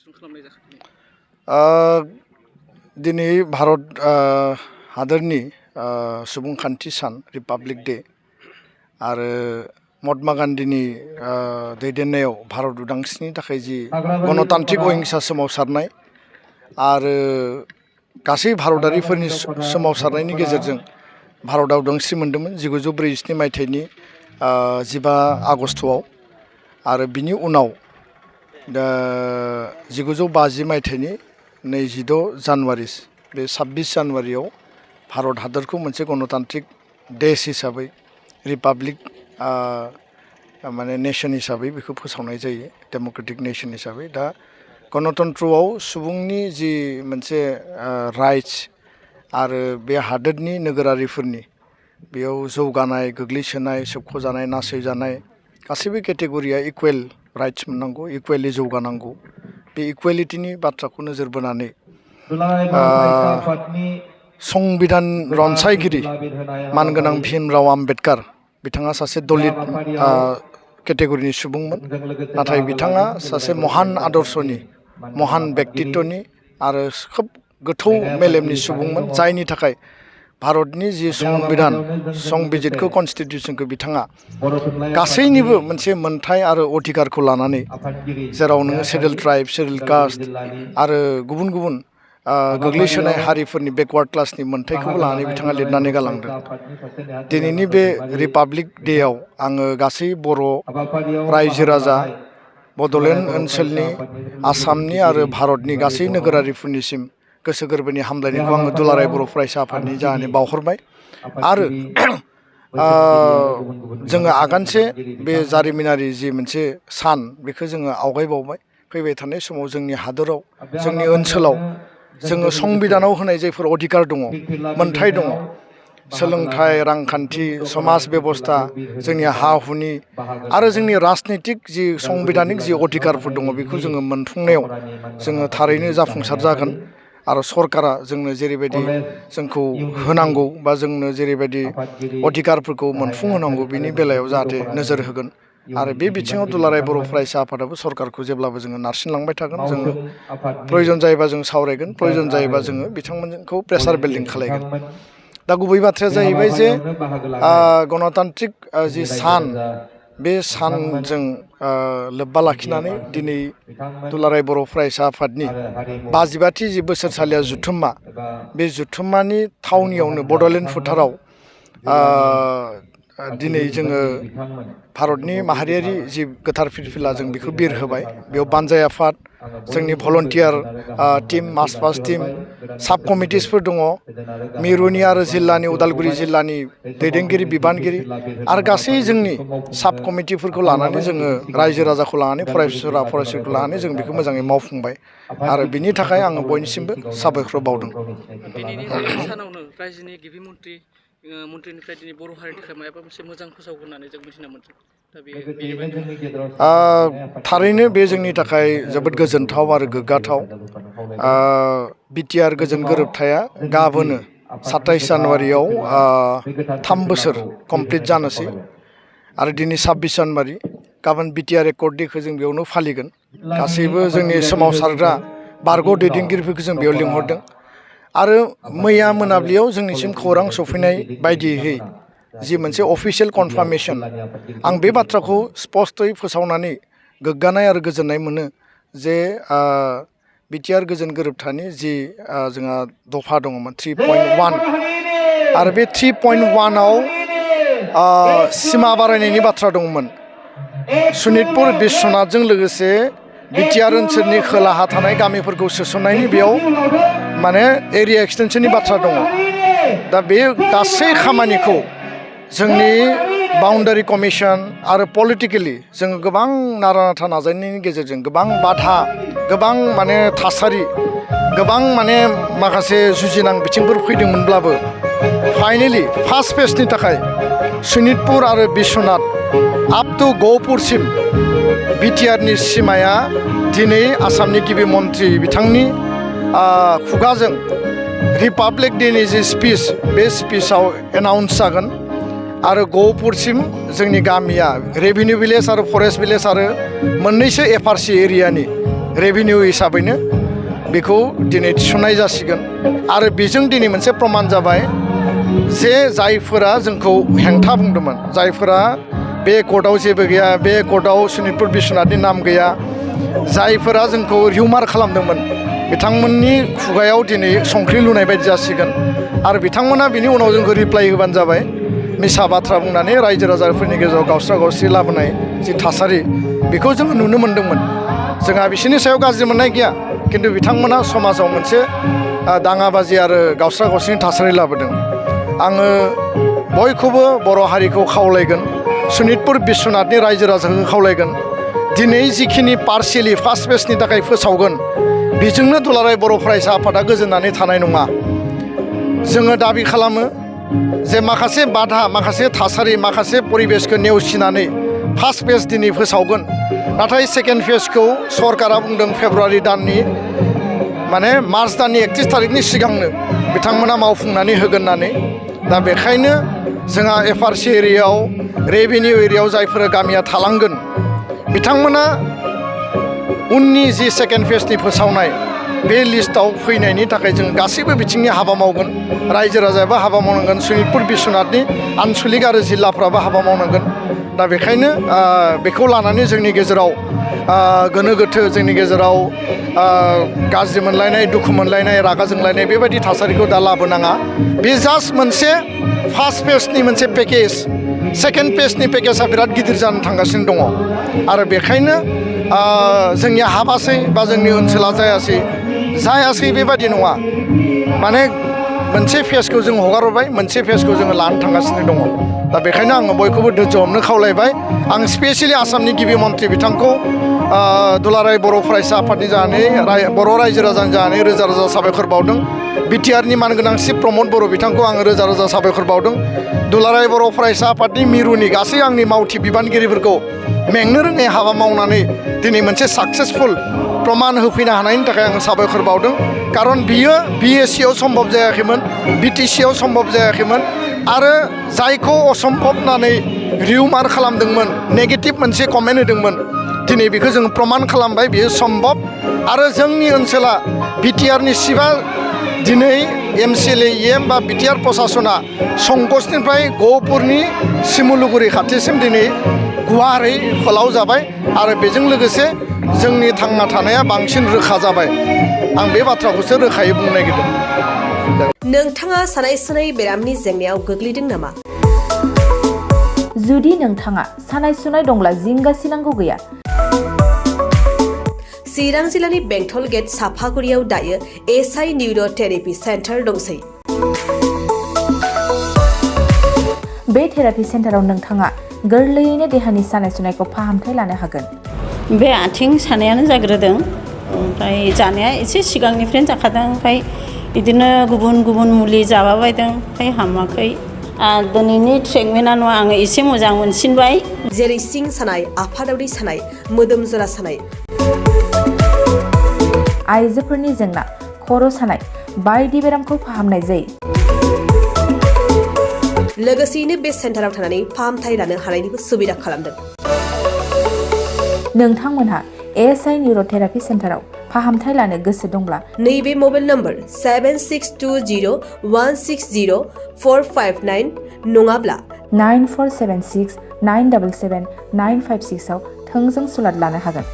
Celebration खालामनाय जाखो? दिनै भारत हादोरनि सुबुंखान्थि सान रिपाब्लिक डे आरो महात्मा गान्धीनि दैदेननायाव भारत उदांस्रिनि थाखाय जि गणतान्त्रिक अहिंसा सोमावसारनाय आरो गासै भारतारिफोरनि सोमावसारनायनि गेजेरजों भारतआ उदांस्रि मोन्दोंमोन 1947 मायथाइनि 15 आगस्टआव आरो बिनि उनाव 1950 मायथाइनि 26 जानुवारि बे 26 जानुवारियाव भारत हादरखौ मोनसे गणतान्त्रिक देश हिसाबै रिपाब्लिक माने नेशन हिसाबै बेखौ फोसावनाय जायो डेम'क्रेटिक नेशन हिसाबै दा गणतन्त्रआव सुबुंनि जि मोनसे राइट्स आरो बे हादोरनि नोगोरारिफोरनि बेयाव जौगानाय गोग्लैसोनाय सोबख'जानाय नासयजानाय गासैबो केटेगरिया इकुवेल राइट्स मोननांगौ इकुवेलि जौगानांगौ बे इकुवेलिटिनि बाथ्राखौ नोजोर बोनानै संबिधान रनसायगिरि मानगोनां भीमराव आम्बेडकार बिथाङा सासे दलित केटेगरिनि सुबुंमोन नाथाय बिथाङा सासे महान आदर्शनि महान व्यक्तित्वनि आरो खोब गोथौ मेलेमनि सुबुंमोन जायनि थाखाय भारतनि जि संबिधान संबिजितखौ कनस्टिटिउसनखौ बिथाङा गासैनिबो मोनसे मोनथाय आरो अधिकारखौ लानानै जेराव नोङो सेड्युल ट्राइब सेड्युल कास्ट आरो गुबुन गुबुन गोग्लैसोनाय हारिफोरनि बेकवार्ड क्लासनि मोनथायखौबो लानानै बिथाङा लिरनानै गालांदों दिनैनि बे रिपाब्लिक डेआव आङो गासै बर' रायजो राजा बड'लेण्ड ओनसोलनि आसामनि आरो भारतनि गासै नोगोरारिफोरनिसिम गोसो गोरबोनि हामलायनायखौ आङो दुलाराय बर' फरायसा आफादनि जाहाथे बावहरबाय आरो जोङो आगानसे बे जारिमिनारि जि मोनसे सान बेखौ जोङो आवगायबावबाय फैबाय थानाय समाव जोंनि हादराव जोंनि ओनसोलाव जोङो संबिधानाव होनाय जायफोर अधिकार दङ मोनथाय दङ सोलोंथाइ रांखान्थि समाज बेबस्था जोंनि हा हुनि आरो जोंनि राजनितिक जि संबिधानिक जि अधिकारफोर दङ बेखौ जोङो मोनफुंनायाव जोङो थारैनो जाफुंसार जागोन आरो सरकारा जोंनो जेरैबायदि जोंखौ होनांगौ बा जोंनो जेरैबायदि अधिकारफोरखौ मोनफुंहोनांगौ बिनि बेलायाव जाहाथे नोजोर होगोन आरो बे बिथिङाव दुलाराय बर' फरायसा आफादाबो सरकारखौ जेब्लाबो जोङो नारसिनलांबाय थागोन जोङो प्रयजन जायोबा जों सावरायगोन प्रयजन जायोबा जोङो बिथांमोनखौ प्रेसार बिल्डिं खालायगोन दा गुबै बाथ्राया जाहैबाय जे गणतान्त्रिक जि सान बे सानजों लोब्बा लाखिनानै दिनै दुलाराय बर' फरायसा आफादनि 55थि जि बोसोरसालिया जुथुम्मा बे जुथुम्मानि थावनियावनो बड'लेण्ड फोथाराव दिनै जोङो भारतनि माहारियारि जि गोथार फिरफिला जों बेखौ बिर होबाय बेयाव बानजाय आफाद जोंनि volunteer team march past team साब कमिटिसफोर दङ मिरुनि आरो जिल्लानि उदालगुरि जिल्लानि दैदेनगिरि बिबानगिरि आरो गासै जोंनि साब कमिटिफोरखौ लानानै जोङो रायजो राजाखौ लानानै फरायसुला फरायसुलिखौ लानानै जों बेखौ मोजाङै मावफुंबाय आरो बिनि थाखाय आङो बयनिसिमबो साबायखर बावदों दिनैनि सानावनो रायजोनि गिबि मन्थ्रिनिफ्राय दिनै बर' हारिनि थाखाय माबा मोनसे मोजां फोसावगोन होननानै जों मिथिना मोनदों थारैनो बे जोंनि थाखाय जोबोद गोजोनथाव आरो गोग्गाथाव बिटिआर गोजोन गोरोबथाया गाबोनो 27 जानुवारियाव 3 बोसोर कमप्लिट जानोसै आरो दिनै 26 जानुवारि गाबोन बिटिआर रेकर्ड डेखौ जों बेयावनो फालिगोन गासैबो जोंनि सोमावसारग्रा बारग' दैदेनगिरिफोरखौ जों बेयाव लिंहरदों आरो मैया मोनाबिलियाव जोंनिसिम खौरां सफैनाय बायदियै जि मोनसे अफिसियेल कनफार्मेशन आं बे बाथ्राखौ स्पष्टयै फोसावनानै गोग्गानाय आरो गोजोननाय मोनो जे बिटिआर गोजोन गोरोबथानि जि जोंहा दफा दङमोन 3.1 आरो बे 3.1आव सिमा बारायनायनि बाथ्रा दंमोन सनितपुर बिश्वनाथजों लोगोसे बिटिआर ओनसोलनि खोलाहा थानाय गामिफोरखौ सोसननायनि बेयाव माने एरिया एक्सटेनसननि बाथ्रा दङ दा बे गासै खामानिखौ जोंनि बाउन्डारि कमिसन आरो पलिटिकेलि जोङो गोबां नारा नाथा नाजानायनि गेजेरजों गोबां बाधा गोबां माने थासारि गोबां माने माखासे जुजिनां बिथिंफोर फैदोंमोनब्लाबो फाइनेलि फार्स्ट फेजनि थाखाय सनितपुर आरो बिश्वनाथ आप टु गहपुरसिम बिटिआरनि सिमाया दिनै आसामनि गिबि मन्थ्रि बिथांनि खुगाजों रिपाब्लिक डेनि जि स्पिच बे स्पिचआव एनाउन्स जागोन आरो गहपुरसिम जोंनि गामिया रेभिनिउ भिलेज आरो फरेस्ट भिलेज आरो मोननैसो एफआरसि एरियानि रेभिनिउ हिसाबैनो बेखौ दिनै थिसननाय जासिगोन आरो बेजों दिनै मोनसे प्रमान जाबाय जे जायफोरा जोंखौ हेंथा बुंदोंमोन जायफोरा बे कर्टआव जेबो गैया बे कर्टआव सनितपुर बिश्वनाथनि नाम गैया जायफोरा जोंखौ रिउमार खालामदोंमोन बिथांमोननि खुगायाव दिनै संख्रि लुनाय बायदि जासिगोन आरो बिथांमोना बिनि उनाव जोंखौ रिप्लाइ होबानो जाबाय मिसा बाथ्रा बुंनानै रायजो राजाफोरनि गेजेराव गावस्रा गावस्रि लाबोनाय जि थासारि बेखौ जोङो नुनो मोन्दोंमोन जोंहा बिसोरनि सायाव गाज्रि मोननाय गैया खिन्थु बिथांमोना समाजाव मोनसे दाङाबाजि आरो गावस्रा गावस्रिनि थासारि लाबोदों आङो बयखौबो बर' हारिखौ खावलायगोन सनितपुर बिश्वनाथनि रायजो राजाखौ खावलायगोन दिनै जिखिनि पार्सियेलि फार्स्ट बेचनि थाखाय फोसावगोन बेजोंनो दुलाराय बर' फरायसा आफादा गोजोननानै थानाय नङा जोङो दाबि खालामो जे माखासे बाधा माखासे थासारि माखासे परिबेसखौ नेवसिनानै फार्स्ट फेज दिनै फोसावगोन नाथाय सेकेन्ड फेजखौ सरकारा बुंदों फेब्रुवारि दाननि माने मार्च दाननि 31 थारिखनि सिगांनो बिथांमोना मावफुंनानै होगोन होननानै दा बेखायनो जोंहा एफआरसि एरियायाव रेभिनिउ एरियायाव जायफोर गामिया थालांगोन बिथांमोना उननि जि सेकेन्ड फेजनि फोसावनाय बे लिस्टआव फैनायनि थाखाय जों गासैबो बिथिंनि हाबा मावगोन रायजो राजायाबो हाबा मावनांगोन सनितपुर बिश्वनाथनि आनसलिक आरो जिल्लाफ्राबो हाबा मावनांगोन दा बेखायनो बेखौ लानानै जोंनि गेजेराव गोनो गोथो जोंनि गेजेराव गाज्रि मोनलायनाय दुखु मोनलायनाय रागा जोंलायनाय बेबायदि थासारिखौ दा लाबोनाङा बे जास्ट मोनसे फार्स्ट फेजनि मोनसे पेकेज सेकेन्ड फेजनि पेकेजआ बिराद गिदिर जानो थांगासिनो दङ आरो बेखायनो जोंनिया हाबासै बा जोंनि ओनसोला जायासै बेबादि नङा माने मोनसे फेजखौ जों हगारहरबाय मोनसे फेजखौ जोङो लानो थांगासिनो दङ दा बेखायनो आङो बयखौबो धैर्य हमनो खावलायबाय आं स्पेसियेलि आसामनि गिबि मन्थ्रि बिथांखौ दुलाराय बर' फरायसा आफादनि जानानै बर' रायजो राजानि जानानै रोजा रोजा साबायखर बावदों बिटिआरनि मानगोनां चिफ प्रमद बर' बिथांखौ आङो रोजा रोजा साबायखर बावदों दुलाराय बर' फरायसा आफादनि मिरुनि गासै आंनि मावथि बिबानगिरिफोरखौ मेंनो रोङै हाबा मावनानै दिनै मोनसे साक्सेसफुल प्रमान होफैनो हानायनि थाखाय आं साबायखर बावदों खारन बियो बिएससिआव सम्भब जायाखैमोन बिटिसिआव सम्भब जायाखैमोन आरो जायखौ असम्भब होननानै रिउमार खालामदोंमोन नेगेटिभ मोनसे कमेन्ट होदोंमोन दिनै बेखौ जों प्रमान खालामबाय बियो सम्भब आरो जोंनि ओनसोला बिटिआरनि सिबा दिनै एमसिएलए एम बा बिटिआर प्रसासना संकसनिफ्राय गहपुरनि सिमुलुगुरि खाथिसिम दिनै गुवारै फोलाव जाबाय आरो बेजों लोगोसे जोंनि थांना थानाया बांसिन रोखा जाबाय आं बे बाथ्राखौसो रोखायै बुंनो नागिरदों नोंथाङा सानाय सुनाय बेरामनि जेंनायाव गोग्लैदों नामा जुदि नोंथाङा सानाय सुनाय दंब्ला जिंगासिनांगौ गैया चिरां जिल्लानि बेंटल गेट साफागुरियाव दायो एसआइ निउर' थेरापि सेन्टार दंसै बे थेरापि सेन्टाराव नोंथाङा गोरलैयैनो देहानि सानाय सुनायखौ फाहामथाय लानो हागोन बे आथिं सानायानो जाग्रोदों ओमफ्राय जानाया एसे सिगांनिफ्रायनो जाखादों ओमफ्राय बिदिनो गुबुन गुबुन मुलि जाबाबायदों ओमफ्राय हामाखै दिनैनि ट्रिटमेन्टआ नङा आङो एसे मोजां मोनसिनबाय जेरै सिं सानाय आफादावरि सानाय मोदोम जरा सानाय आइजोफोरनि जेंना खर' सानाय बायदि बेरामखौ फाहामनाय जायो लोगोसेयैनो बे सेन्टाराव थानानै फाहामथाय लानो हानायनिबो सुबिदा खालामदों नोंथांमोनहा एएसआइ निउर' थेरापि सेन्टाराव फाहामथाय लानो गोसो दंब्ला नैबे मबाइल नम्बर 7620160459 नङाब्ला 9476977956 आव थोंजों सुलाद लानो हागोन